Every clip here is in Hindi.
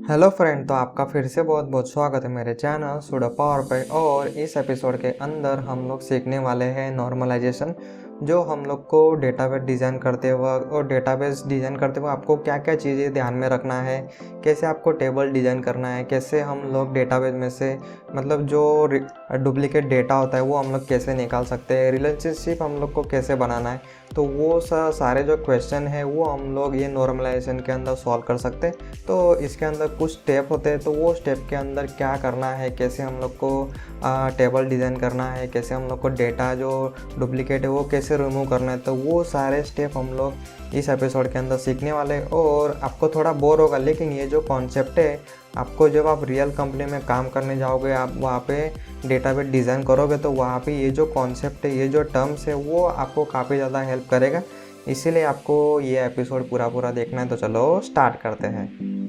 हेलो फ्रेंड, तो आपका फिर से बहुत बहुत स्वागत है मेरे चैनल सुडो पावर पे। और इस एपिसोड के अंदर हम लोग सीखने वाले हैं नॉर्मलाइजेशन, जो हम लोग को डेटाबेस डिज़ाइन करते वक्त और डेटाबेस डिज़ाइन करते वक्त आपको क्या क्या चीज़ें ध्यान में रखना है, कैसे आपको टेबल डिज़ाइन करना है, कैसे हम लोग डेटाबेस में से मतलब जो डुप्लीकेट डेटा होता है वो हम लोग कैसे निकाल सकते हैं, रिलेशनशिप हम लोग को कैसे बनाना है। तो वो सारे जो क्वेश्चन है वो हम लोग ये नॉर्मलाइजेशन के अंदर सॉल्व कर सकते हैं। तो इसके अंदर कुछ स्टेप होते हैं, तो वो स्टेप के अंदर क्या करना है, कैसे हम लोग को टेबल डिज़ाइन करना है, कैसे हम लोग को डेटा जो डुप्लीकेट है वो कैसे रिमूव करना है, तो वो सारे स्टेप हम लोग इस एपिसोड के अंदर सीखने वाले हैं। और आपको थोड़ा बोर होगा, लेकिन ये जो कॉन्सेप्ट है आपको जब आप रियल कंपनी में काम करने जाओगे, आप वहाँ पे डेटाबेस डिज़ाइन करोगे, तो वहाँ पे ये जो कॉन्सेप्ट है, ये जो टर्म्स है वो आपको काफ़ी ज़्यादा हेल्प करेगा। इसीलिए आपको ये एपिसोड पूरा देखना है। तो चलो स्टार्ट करते हैं।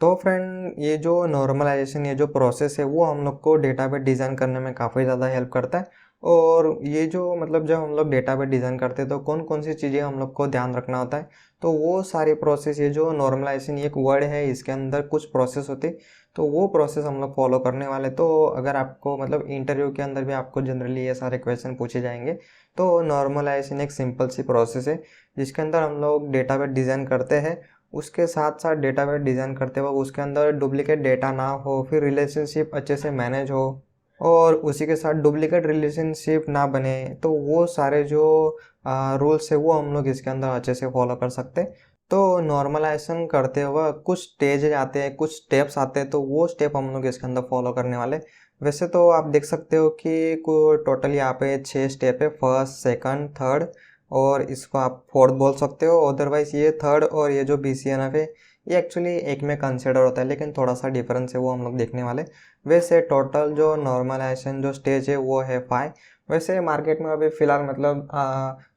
तो फ्रेंड, ये जो नॉर्मलाइजेशन, ये जो प्रोसेस है वो हम लोग को डेटाबेस डिज़ाइन करने में काफ़ी ज़्यादा हेल्प करता है। और ये जो मतलब जब हम लोग डेटाबेस डिज़ाइन करते हैं तो कौन कौन सी चीज़ें हम लोग को ध्यान रखना होता है, तो वो सारी प्रोसेस, ये जो नॉर्मलाइजेशन एक वर्ड है, इसके अंदर कुछ प्रोसेस होती है, तो वो प्रोसेस हम लोग फॉलो करने वाले। तो अगर आपको मतलब इंटरव्यू के अंदर भी आपको जनरली ये सारे क्वेश्चन पूछे जाएंगे, तो नॉर्मलाइजेशन एक सिंपल सी प्रोसेस है जिसके अंदर हम लोग डेटाबेस डिज़ाइन करते हैं। उसके साथ साथ डेटाबेस डिज़ाइन करते वक्त उसके अंदर डुप्लीकेट डेटा ना हो, फिर रिलेशनशिप अच्छे से मैनेज हो, और उसी के साथ डुप्लीकेट रिलेशनशिप ना बने, तो वो सारे जो रूल्स है वो हम लोग इसके अंदर अच्छे से फॉलो कर सकते हैं। तो नॉर्मलाइजेशन करते वक्त कुछ स्टेज आते हैं, कुछ स्टेप्स आते हैं, तो वो स्टेप हम लोग इसके अंदर फॉलो करने वाले। वैसे तो आप देख सकते हो कि टोटल यहाँ पे 6 स्टेप है, फर्स्ट, सेकंड, थर्ड, और इसको आप फोर्थ बोल सकते हो। अदरवाइज़ ये थर्ड और ये जो BCNF है ये एक्चुअली एक में कंसिडर होता है, लेकिन थोड़ा सा डिफरेंस है वो हम लोग देखने वाले। वैसे टोटल जो नॉर्मलाइजेशन जो स्टेज है वो है 5। वैसे मार्केट में अभी फ़िलहाल मतलब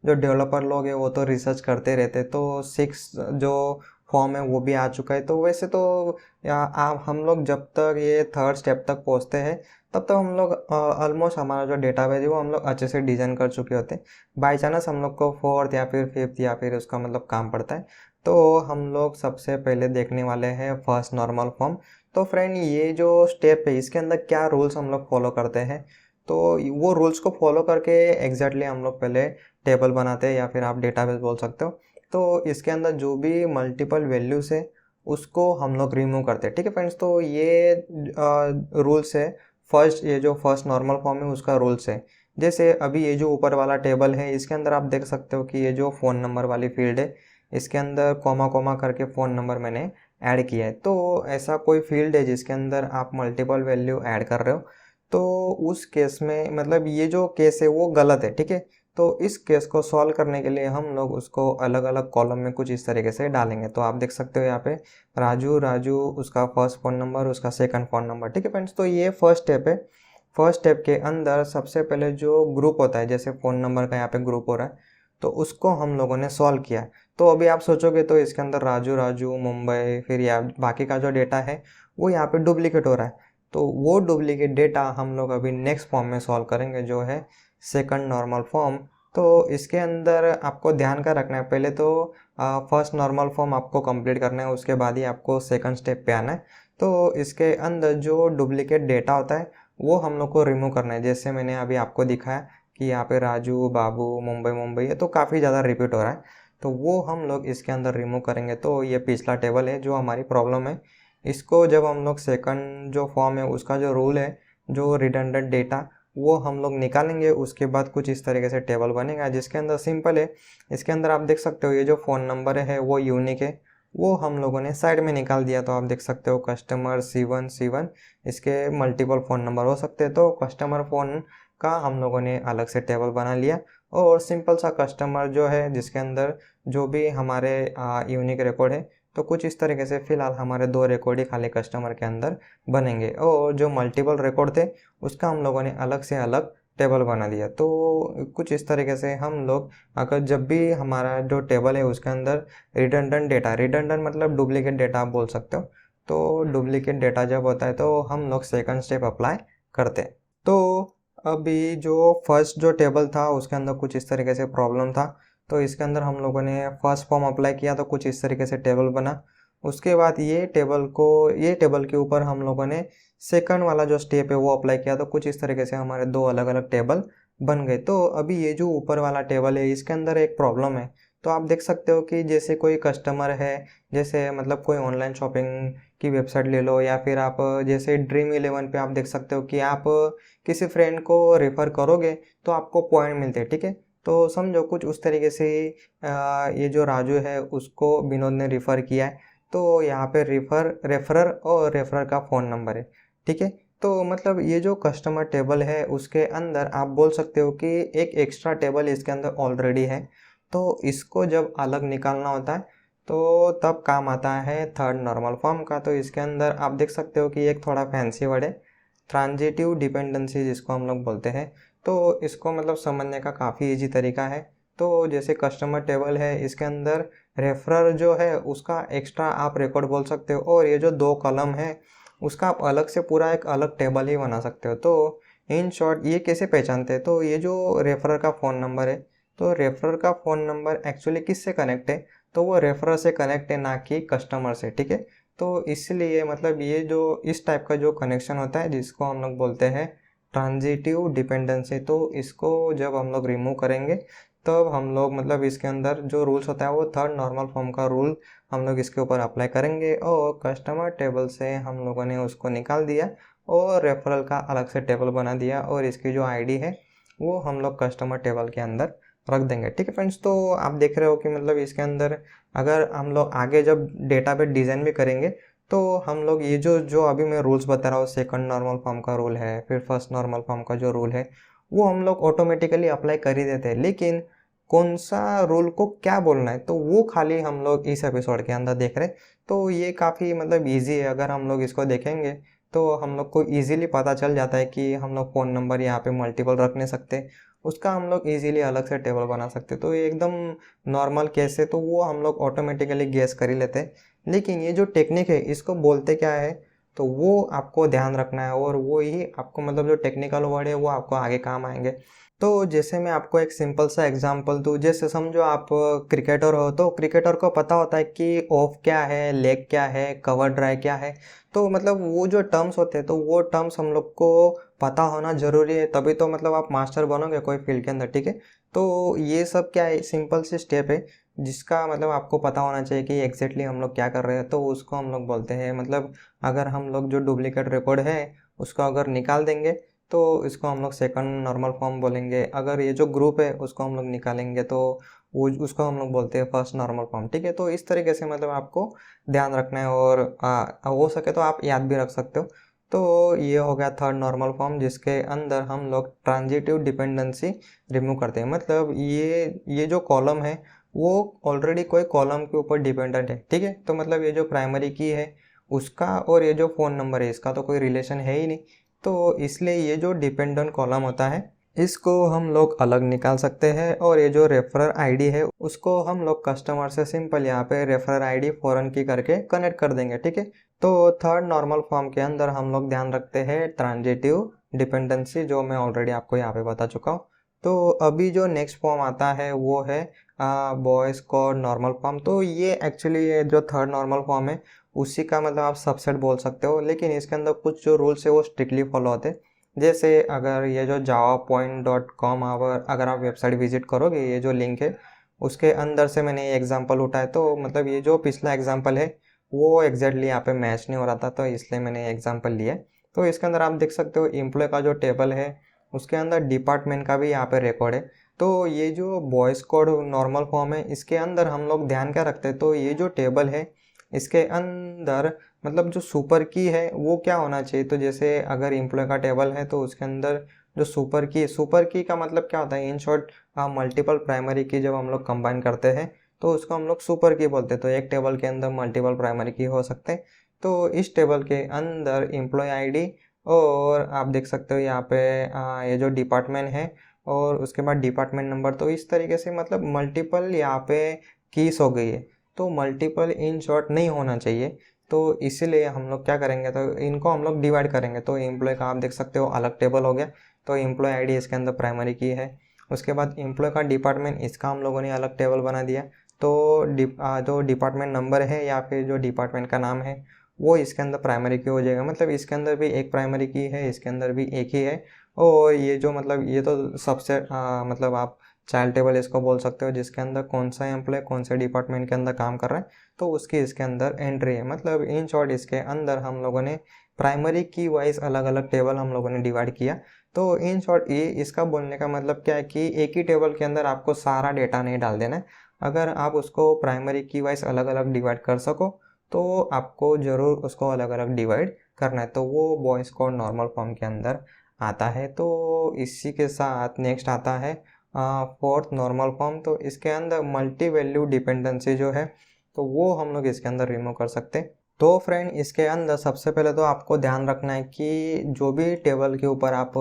जो डेवलपर लोग हैं वो तो रिसर्च करते रहते, तो 6 जो फॉर्म है वो भी आ चुका है। तो वैसे तो आप हम लोग जब तक ये थर्ड स्टेप तक पहुँचते हैं तब तक हम लोग ऑलमोस्ट हमारा जो डेटाबेस है वो हम लोग अच्छे से डिज़ाइन कर चुके होते हैं। बाई चांस हम लोग को फोर्थ या फिर फिफ्थ या फिर उसका मतलब काम पड़ता है, तो हम लोग सबसे पहले देखने वाले हैं फर्स्ट नॉर्मल फॉर्म। तो फ्रेंड, ये जो स्टेप है इसके अंदर क्या रूल्स हम लोग फॉलो करते हैं, तो वो रूल्स को फॉलो करके एग्जैक्टली हम लोग पहले टेबल बनाते हैं, या फिर आप डेटाबेस बोल सकते हो। तो इसके अंदर जो भी मल्टीपल वैल्यूज़ है उसको हम लोग रिमूव करते हैं। ठीक है फ्रेंड्स, तो ये रूल्स है। फर्स्ट, ये जो फर्स्ट नॉर्मल फॉर्म है उसका रूल्स है। जैसे अभी ये जो ऊपर वाला टेबल है इसके अंदर आप देख सकते हो कि ये जो फ़ोन नंबर वाली फील्ड है इसके अंदर कॉमा कॉमा करके फ़ोन नंबर मैंने ऐड किया है। तो ऐसा कोई फील्ड है जिसके अंदर आप मल्टीपल वैल्यू ऐड कर रहे हो, तो उस केस में मतलब ये जो केस है वो गलत है। ठीक है, तो इस केस को सॉल्व करने के लिए हम लोग उसको अलग अलग कॉलम में कुछ इस तरीके से डालेंगे। तो आप देख सकते हो यहाँ पे राजू राजू उसका फर्स्ट फ़ोन नंबर, उसका सेकंड फ़ोन नंबर। ठीक है फ्रेंड्स, तो ये फर्स्ट स्टेप है। फर्स्ट स्टेप के अंदर सबसे पहले जो ग्रुप होता है, जैसे फ़ोन नंबर का यहाँ पे ग्रुप हो रहा है, तो उसको हम लोगों ने सॉल्व किया। तो अभी आप सोचोगे तो इसके अंदर राजू राजू मुंबई फिर या बाकी का जो डेटा है वो यहाँ पे डुप्लीकेट हो रहा है। तो वो डुप्लीकेट डेटा हम लोग अभी नेक्स्ट फॉर्म में सॉल्व करेंगे, जो है सेकंड नॉर्मल फॉर्म। तो इसके अंदर आपको ध्यान का रखना है, पहले तो फर्स्ट नॉर्मल फॉर्म आपको कंप्लीट करना है, उसके बाद ही आपको सेकंड स्टेप पे आना है। तो इसके अंदर जो डुप्लीकेट डेटा होता है वो हम लोग को रिमूव करना है। जैसे मैंने अभी आपको दिखाया कि यहाँ पे राजू बाबू मुंबई मुंबई है, तो काफ़ी ज़्यादा रिपीट हो रहा है, तो वो हम लोग इसके अंदर रिमूव करेंगे। तो ये पिछला टेबल है जो हमारी प्रॉब्लम है, इसको जब हम लोग सेकंड जो फॉर्म है उसका जो रूल है, जो रिडंडेंट डेटा, वो हम लोग निकालेंगे। उसके बाद कुछ इस तरीके से टेबल बनेगा जिसके अंदर सिंपल है। इसके अंदर आप देख सकते हो ये जो फ़ोन नंबर है वो यूनिक है, वो हम लोगों ने साइड में निकाल दिया। तो आप देख सकते हो कस्टमर C1 इसके मल्टीपल फ़ोन नंबर हो सकते हैं, तो कस्टमर फ़ोन का हम लोगों ने अलग से टेबल बना लिया। और सिंपल सा कस्टमर जो है जिसके अंदर जो भी हमारे यूनिक रिकॉर्ड है, तो कुछ इस तरीके से फ़िलहाल हमारे 2 रिकॉर्ड ही खाली कस्टमर के अंदर बनेंगे, और जो मल्टीपल रिकॉर्ड थे उसका हम लोगों ने अलग से अलग टेबल बना दिया। तो कुछ इस तरीके से हम लोग, अगर जब भी हमारा जो टेबल है उसके अंदर रिडंडेंट डेटा, रिडंडेंट मतलब डुप्लीकेट डेटा आप बोल सकते हो, तो डुप्लीकेट डेटा जब होता है तो हम लोग सेकंड स्टेप अप्लाई करते हैं। तो अभी जो फर्स्ट जो टेबल था उसके अंदर कुछ इस तरीके से प्रॉब्लम था, तो इसके अंदर हम लोगों ने फर्स्ट फॉर्म अप्लाई किया तो कुछ इस तरीके से टेबल बना। उसके बाद ये टेबल के ऊपर हम लोगों ने सेकंड वाला जो स्टेप है वो अप्लाई किया तो कुछ इस तरीके से हमारे दो अलग अलग टेबल बन गए। तो अभी ये जो ऊपर वाला टेबल है इसके अंदर एक प्रॉब्लम है। तो आप देख सकते हो कि जैसे कोई कस्टमर है, जैसे मतलब कोई ऑनलाइन शॉपिंग की वेबसाइट ले लो, या फिर आप जैसे Dream11 पे आप देख सकते हो कि आप किसी फ्रेंड को रेफ़र करोगे तो आपको पॉइंट मिलते हैं, ठीक है। तो समझो कुछ उस तरीके से ये जो राजू है उसको विनोद ने रेफ़र किया है, तो यहाँ पे रेफरर और रेफरर का फ़ोन नंबर है, ठीक है। तो मतलब ये जो कस्टमर टेबल है उसके अंदर आप बोल सकते हो कि एक एक्स्ट्रा टेबल इसके अंदर ऑलरेडी है, तो इसको जब अलग निकालना होता है तो तब काम आता है थर्ड नॉर्मल फॉर्म का। तो इसके अंदर आप देख सकते हो कि एक थोड़ा फैंसी वर्ड है, ट्रांजिटिव डिपेंडेंसी जिसको हम लोग बोलते हैं। तो इसको मतलब समझने का काफ़ी इजी तरीका है। तो जैसे कस्टमर टेबल है इसके अंदर रेफरर जो है उसका एक्स्ट्रा आप रिकॉर्ड बोल सकते हो, और ये जो दो कॉलम है उसका आप अलग से पूरा एक अलग टेबल ही बना सकते हो। तो इन शॉर्ट ये कैसे पहचानते हैं, तो ये जो रेफरर का फ़ोन नंबर है, तो रेफरर का फ़ोन नंबर एक्चुअली किससे कनेक्ट है, तो वो रेफरर से कनेक्ट है ना कि कस्टमर से, ठीक है। तो इसलिए मतलब ये जो इस टाइप का जो कनेक्शन होता है जिसको हम लोग बोलते हैं ट्रांजिटिव डिपेंडेंसी, तो इसको जब हम लोग रिमूव करेंगे तब हम लोग मतलब इसके अंदर जो रूल्स होता है वो थर्ड नॉर्मल फॉर्म का रूल हम लोग इसके ऊपर अप्लाई करेंगे, और कस्टमर टेबल से हम लोगों ने उसको निकाल दिया और रेफरल का अलग से टेबल बना दिया, और इसकी जो आईडी है वो हम लोग कस्टमर टेबल के अंदर रख देंगे, ठीक है फ्रेंड्स। तो आप देख रहे हो कि मतलब इसके अंदर अगर हम लोग आगे जब डेटाबेस डिज़ाइन भी करेंगे तो हम लोग ये जो जो अभी मैं रूल्स बता रहा हूँ, सेकंड नॉर्मल फॉर्म का रूल है, फिर फर्स्ट नॉर्मल फॉर्म का जो रूल है वो हम लोग ऑटोमेटिकली अप्लाई कर ही देते हैं, लेकिन कौन सा रूल को क्या बोलना है तो वो खाली हम लोग इस एपिसोड के अंदर देख रहे हैं। तो ये काफ़ी मतलब ईजी है, अगर हम लोग इसको देखेंगे तो हम लोग को ईजिली पता चल जाता है कि हम लोग फ़ोन नंबर यहाँ पे मल्टीपल रख नहीं सकते, उसका हम लोग ईजिली अलग से टेबल बना सकते। तो ये एकदम नॉर्मल केस है तो वो हम लोग ऑटोमेटिकली गेस कर ही लेते हैं, लेकिन ये जो टेक्निक है इसको बोलते क्या है तो वो आपको ध्यान रखना है, और वो ही आपको मतलब जो टेक्निकल वर्ड है वो आपको आगे काम आएंगे। तो जैसे मैं आपको एक सिंपल सा एग्जांपल दूँ, जैसे समझो आप क्रिकेटर हो, तो क्रिकेटर को पता होता है कि ऑफ क्या है, लेग क्या है, कवर ड्राइव क्या है। तो मतलब वो जो टर्म्स होते हैं तो वो टर्म्स हम लोग को पता होना ज़रूरी है, तभी तो मतलब आप मास्टर बनोगे कोई फील्ड के अंदर, ठीक है। तो ये सब क्या है, सिंपल सी स्टेप है जिसका मतलब आपको पता होना चाहिए कि एग्जैक्टली हम लोग क्या कर रहे हैं, तो उसको हम लोग बोलते हैं मतलब अगर हम लोग जो डुप्लीकेट रिकॉर्ड है उसको अगर निकाल देंगे तो इसको हम लोग सेकंड नॉर्मल फॉर्म बोलेंगे, अगर ये जो ग्रुप है उसको हम लोग निकालेंगे तो वो उसको हम लोग बोलते हैं फर्स्ट नॉर्मल फॉर्म, ठीक है। तो इस तरीके से मतलब आपको ध्यान रखना है, और हो सके तो आप याद भी रख सकते हो। तो ये हो गया थर्ड नॉर्मल फॉर्म जिसके अंदर हम लोग ट्रांजिटिव डिपेंडेंसी रिमूव करते हैं, मतलब ये जो कॉलम है वो ऑलरेडी कोई कॉलम के ऊपर डिपेंडेंट है, ठीक है। तो मतलब ये जो प्राइमरी की है उसका और ये जो फ़ोन नंबर है इसका तो कोई रिलेशन है ही नहीं, तो इसलिए ये जो डिपेंडेंट कॉलम होता है इसको हम लोग अलग निकाल सकते हैं, और ये जो रेफरर आईडी है उसको हम लोग कस्टमर से सिंपल यहाँ पे रेफरर आईडी फॉरेन की करके कनेक्ट कर देंगे, ठीक है। तो थर्ड नॉर्मल फॉर्म के अंदर हम लोग ध्यान रखते हैं ट्रांजिटिव डिपेंडेंसी, जो मैं ऑलरेडी आपको यहाँ पे बता चुका हूँ। तो अभी जो नेक्स्ट फॉर्म आता है वो है बॉयज़ कोड नॉर्मल फॉर्म। तो ये एक्चुअली ये जो थर्ड नॉर्मल फॉर्म है उसी का मतलब आप सबसेट बोल सकते हो, लेकिन इसके अंदर कुछ जो रूल्स है वो स्ट्रिक्टली फॉलो होते हैं। जैसे अगर ये जो javapoint.com अगर आप वेबसाइट विजिट करोगे, ये जो लिंक है उसके अंदर से मैंने ये एग्जांपल उठाया, तो मतलब ये जो पिछला एग्जांपल है वो एग्जैक्टली यहाँ पे मैच नहीं हो रहा था, तो इसलिए मैंने ये एग्जांपल लिया। तो इसके अंदर आप देख सकते हो एम्प्लॉय का जो टेबल है उसके अंदर डिपार्टमेंट का भी यहाँ पे रिकॉर्ड है। तो ये जो बॉयज़ कोड नॉर्मल फॉर्म है इसके अंदर हम लोग ध्यान क्या रखते हैं, तो ये जो टेबल है इसके अंदर मतलब जो सुपर की है वो क्या होना चाहिए, तो जैसे अगर एम्प्लॉय का टेबल है तो उसके अंदर जो सुपर की का मतलब क्या होता है, इन शॉर्ट मल्टीपल प्राइमरी की जब हम लोग कंबाइन करते हैं तो उसको हम लोग सुपर की बोलते हैं। तो एक टेबल के अंदर मल्टीपल प्राइमरी की हो सकते हैं। तो इस टेबल के अंदर एम्प्लॉय आईडी, और आप देख सकते हो यहाँ पे ये जो डिपार्टमेंट है और उसके बाद डिपार्टमेंट नंबर, तो इस तरीके से मतलब मल्टीपल यहाँ पे कीज हो गई है। तो मल्टीपल इन शॉर्ट नहीं होना चाहिए, तो इसीलिए हम लोग क्या करेंगे, तो इनको हम लोग डिवाइड करेंगे। तो एम्प्लॉय का आप देख सकते हो अलग टेबल हो गया, तो एम्प्लॉय आईडी इसके अंदर प्राइमरी की है। उसके बाद एम्प्लॉय का डिपार्टमेंट, इसका हम लोगों ने अलग टेबल बना दिया। तो जो डिपार्टमेंट नंबर है या फिर जो डिपार्टमेंट का नाम है वो इसके अंदर प्राइमरी की हो जाएगा। मतलब इसके अंदर भी एक प्राइमरी की है, इसके अंदर भी एक ही है। और ये जो मतलब ये तो सबसे मतलब आप चाइल्ड टेबल इसको बोल सकते हो, जिसके अंदर कौन सा एम्प्लॉय कौन से डिपार्टमेंट के अंदर काम कर रहा है तो उसकी इसके अंदर एंट्री है। मतलब इन शॉर्ट इसके अंदर हम लोगों ने प्राइमरी की वाइज अलग अलग टेबल हम लोगों ने डिवाइड किया। तो इन शॉर्ट ये इसका बोलने का मतलब क्या है कि एक ही टेबल के अंदर आपको सारा डेटा नहीं डाल देना है। अगर आप उसको प्राइमरी की वाइज अलग अलग डिवाइड कर सको तो आपको ज़रूर उसको अलग अलग डिवाइड करना है। तो वो वॉइस कोड नॉर्मल फॉर्म के अंदर आता है। तो इसी के साथ नेक्स्ट आता है फोर्थ नॉर्मल फॉर्म। तो इसके अंदर मल्टी वैल्यू डिपेंडेंसी जो है तो वो हम लोग इसके अंदर रिमूव कर सकते हैं। तो फ्रेंड इसके अंदर सबसे पहले तो आपको ध्यान रखना है कि जो भी टेबल के ऊपर आप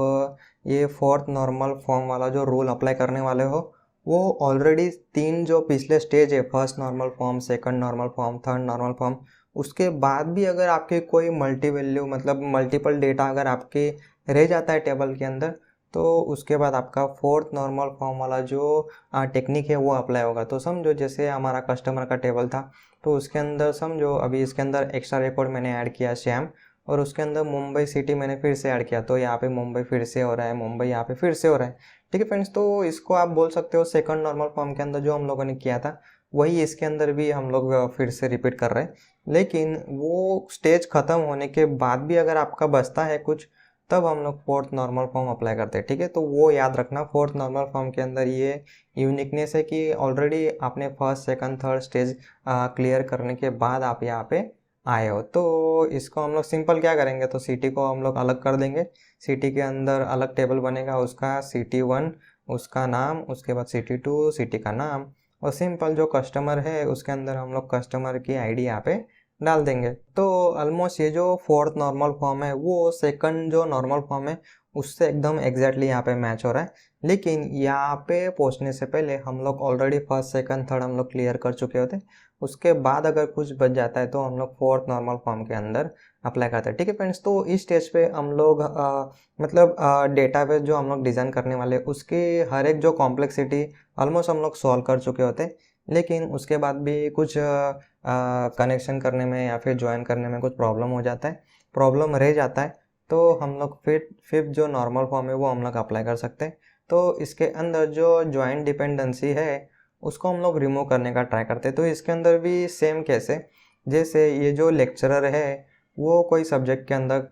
ये फोर्थ नॉर्मल फॉर्म वाला जो रूल अप्लाई करने वाले हो वो ऑलरेडी 3 जो पिछले स्टेज है, first normal form, second normal form, third normal form, उसके बाद भी अगर आपके कोई मल्टी वैल्यू मतलब मल्टीपल डेटा अगर आपके रह जाता है टेबल के अंदर तो उसके बाद आपका फोर्थ नॉर्मल फॉर्म वाला जो टेक्निक है वो अप्लाई होगा। तो समझो जैसे हमारा कस्टमर का टेबल था तो उसके अंदर समझो अभी इसके अंदर एक्स्ट्रा रिकॉर्ड मैंने ऐड किया श्याम, और उसके अंदर मुंबई सिटी मैंने फिर से ऐड किया, तो यहाँ पे मुंबई फिर से हो रहा है, मुंबई यहाँ पे फिर से हो रहा है। ठीक है फ्रेंड्स, तो इसको आप बोल सकते हो सेकंड नॉर्मल फॉर्म के अंदर जो हम लोगों ने किया था वही इसके अंदर भी हम लोग फिर से रिपीट कर रहे हैं। लेकिन वो स्टेज ख़त्म होने के बाद भी अगर आपका बचता है कुछ तब हम लोग फोर्थ नॉर्मल फॉर्म अप्लाई करते हैं। ठीक है, तो वो याद रखना फोर्थ नॉर्मल फॉर्म के अंदर ये यूनिकनेस है कि ऑलरेडी आपने first second third stage clear करने के बाद आप यहाँ पे आए हो। तो इसको हम लोग सिंपल क्या करेंगे, तो सिटी को हम लोग अलग कर देंगे। सिटी के अंदर अलग टेबल बनेगा, उसका सिटी 1 उसका नाम, उसके बाद सिटी 2 सिटी का नाम, और सिंपल जो कस्टमर है उसके अंदर हम लोग कस्टमर की आईडी यहाँ पे डाल देंगे। तो ऑलमोस्ट ये जो फोर्थ नॉर्मल फॉर्म है वो सेकंड जो नॉर्मल फॉर्म है उससे एकदम एग्जैक्टली यहाँ पे मैच हो रहा है। लेकिन यहाँ पे पहुँचने से पहले हम लोग ऑलरेडी फर्स्ट सेकंड थर्ड हम लोग क्लियर कर चुके होते, उसके बाद अगर कुछ बच जाता है तो हम लोग फोर्थ नॉर्मल फॉर्म के अंदर अप्लाई करते हैं। ठीक है फ्रेंड्स, तो इस स्टेज पे हम लोग मतलब डेटाबेस जो हम लोग डिज़ाइन करने वाले उसके हर एक जो कॉम्प्लेक्सिटी ऑलमोस्ट हम लोग सॉल्व कर चुके होते हैं। लेकिन उसके बाद भी कुछ कनेक्शन करने में या फिर ज्वाइन करने में कुछ प्रॉब्लम हो जाता है, प्रॉब्लम रह जाता है, तो हम लोग फिफ्थ जो नॉर्मल फॉर्म है वो हम लोग अप्लाई कर सकते हैं। तो इसके अंदर जो ज्वाइन डिपेंडेंसी है उसको हम लोग रिमूव करने का ट्राई करते हैं। तो इसके अंदर भी सेम कैसे, जैसे ये जो लेक्चरर है वो कोई सब्जेक्ट के अंदर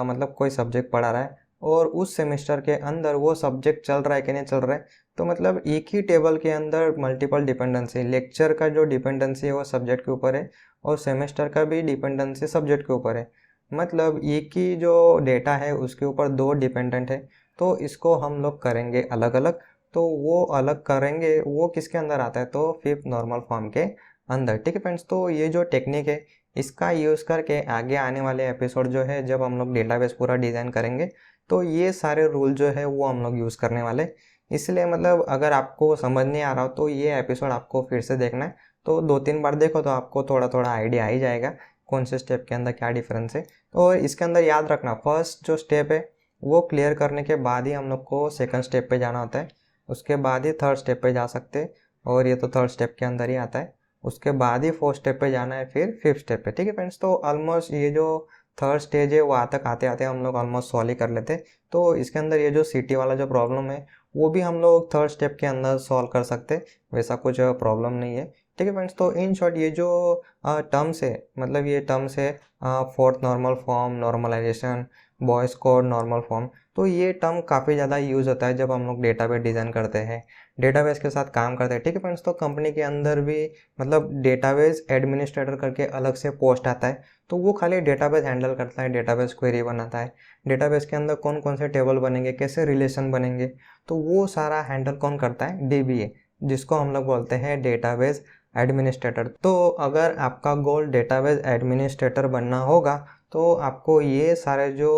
मतलब कोई सब्जेक्ट पढ़ा रहा है और उस सेमेस्टर के अंदर वो सब्जेक्ट चल रहा है कि नहीं चल रहा है, तो मतलब एक ही टेबल के अंदर मल्टीपल डिपेंडेंसी, लेक्चर का जो डिपेंडेंसी है वो सब्जेक्ट के ऊपर है और सेमेस्टर का भी डिपेंडेंसी सब्जेक्ट के ऊपर है। मतलब एक ही जो डेटा है उसके ऊपर 2 डिपेंडेंट है, तो इसको हम लोग करेंगे अलग अलग। तो वो अलग करेंगे वो किसके अंदर आता है, तो फिफ्थ नॉर्मल फॉर्म के अंदर। ठीक है फ्रेंड्स, तो ये जो टेक्निक है इसका यूज़ करके आगे आने वाले एपिसोड जो है जब हम लोग डेटाबेस पूरा डिज़ाइन करेंगे तो ये सारे रूल जो है वो हम लोग यूज़ करने वाले। इसलिए मतलब अगर आपको समझ नहीं आ रहा हो तो ये एपिसोड आपको फिर से देखना है, तो 2-3 बार देखो तो आपको थोड़ा थोड़ा आइडिया आ ही जाएगा कौन से स्टेप के अंदर क्या डिफरेंस है। तो इसके अंदर याद रखना फर्स्ट जो स्टेप है वो क्लियर करने के बाद ही हम लोग को सेकंड स्टेप पे जाना होता है, उसके बाद ही थर्ड स्टेप पे जा सकते हैं, और ये तो थर्ड स्टेप के अंदर ही आता है। उसके बाद ही फोर्थ स्टेप पे जाना है, फिर फिफ्थ स्टेप पे। ठीक है फ्रेंड्स, तो ऑलमोस्ट ये जो थर्ड स्टेज है वहाँ तक आते आते हम लोग ऑलमोस्ट सॉल्व ही कर लेते हैं। तो इसके अंदर ये जो सिटी वाला जो प्रॉब्लम है वो भी हम लोग थर्ड स्टेप के अंदर सॉल्व कर सकते हैं, वैसा कुछ प्रॉब्लम नहीं है। ठीक है फ्रेंड्स, तो इन शॉर्ट ये जो टर्म्स है मतलब ये टर्म्स है fourth normal form, normalization, Boyce Codd normal form, तो ये टर्म काफ़ी ज़्यादा यूज़ होता है जब हम लोग डेटाबेस डिज़ाइन करते हैं, डेटाबेस के साथ काम करते हैं। ठीक है फ्रेंड्स, तो कंपनी के अंदर भी मतलब डेटाबेस एडमिनिस्ट्रेटर करके अलग से पोस्ट आता है, तो वो खाली डेटाबेस हैंडल करता है, डेटाबेस क्वेरी बनाता है, डेटाबेस के अंदर कौन कौन से टेबल बनेंगे, कैसे रिलेशन बनेंगे, तो वो सारा हैंडल कौन करता है, डीबीए, जिसको हम लोग बोलते हैं डेटाबेस एडमिनिस्ट्रेटर। तो अगर आपका गोल डेटाबेस एडमिनिस्ट्रेटर बनना होगा तो आपको ये सारे जो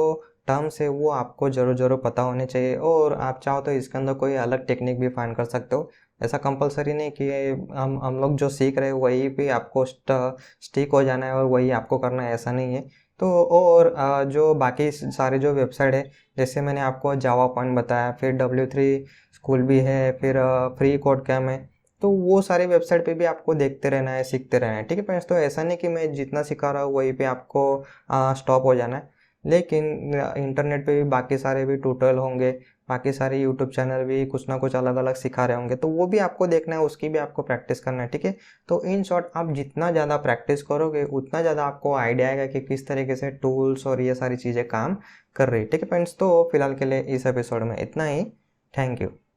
टर्म्स है वो आपको ज़रूर पता होने चाहिए, और आप चाहो तो इसके अंदर कोई अलग टेक्निक भी फाइंड कर सकते हो ऐसा कंपलसरी नहीं कि हम लोग जो सीख रहे हैं वही पे आपको स्टिक हो जाना है और वही आपको करना है, ऐसा नहीं है। तो और जो बाकी सारे जो वेबसाइट है, जैसे मैंने आपको जावा पॉइंट बताया, फिर W3 स्कूल भी है, फिर फ्री कोड कैम है, तो वो सारे वेबसाइट पे भी आपको देखते रहना है, सीखते रहना है, ठीक है फ्रेंड्स। तो ऐसा नहीं कि मैं जितना सिखा रहा हूँ वहीं पे आपको स्टॉप हो जाना है, लेकिन इंटरनेट पे भी बाकी सारे भी ट्यूटोरियल होंगे, बाकी सारे यूट्यूब चैनल भी कुछ ना कुछ अलग अलग सिखा रहे होंगे, तो वो भी आपको देखना है, उसकी भी आपको प्रैक्टिस करना है, ठीक है। तो इन शॉर्ट, आप जितना ज़्यादा प्रैक्टिस करोगे उतना ज़्यादा आपको आइडिया आएगा कि किस तरीके से टूल्स और ये सारी चीज़ें काम कर रही है, ठीक है फ्रेंड्स। तो फिलहाल के लिए इस एपिसोड में इतना ही। Thank you.